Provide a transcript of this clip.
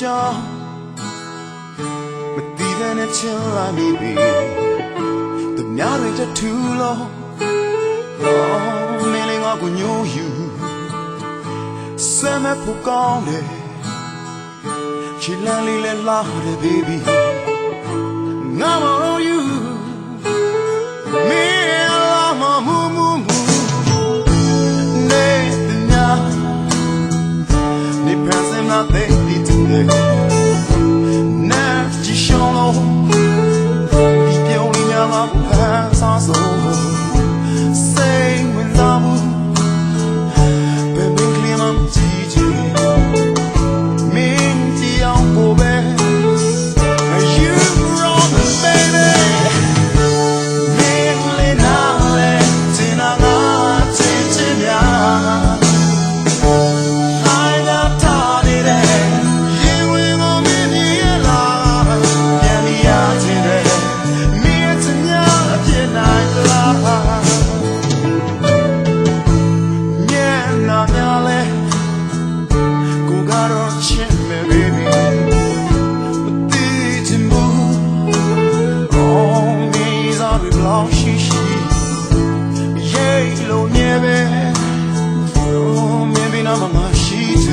ကြောင့်မတည်တဲ့ချင်လာမိပြီသူများတွေတထူလို့မင်းလေးငါကိုညှို့ယူစမ်းမဖို့ကောင်းတယ်ချီလန်းလေးလဲလာတယ် baby ငါမလို့ယူမင်းလာမမူမူမူနေညာနေပြန်စမ်းလာတဲ့ဒီတူလေနာကြည့်ရှောင်းလို့ဒီပြောင်းရမှာဖန်ဆောင်ဆုံးစိတ်ဝင်စားမှုဘယ်မင်းကလေးမှမကြည့်ချင်မင်းကြည့်အောင်ကိုပဲ You wrong baby မင်းလေးနာလေတင်နာငါချစ်ချင်များ I got tired of it ရင်ဝင်ကိုမင်းမြင်လာပြန်ပြီးရချင်တယ်မင်းချင်များအဖြစ်နိုင်လား Baby, but did you move? Oh, me, I be lost, yeah, lo nieve. Oh, maybe not my sheet.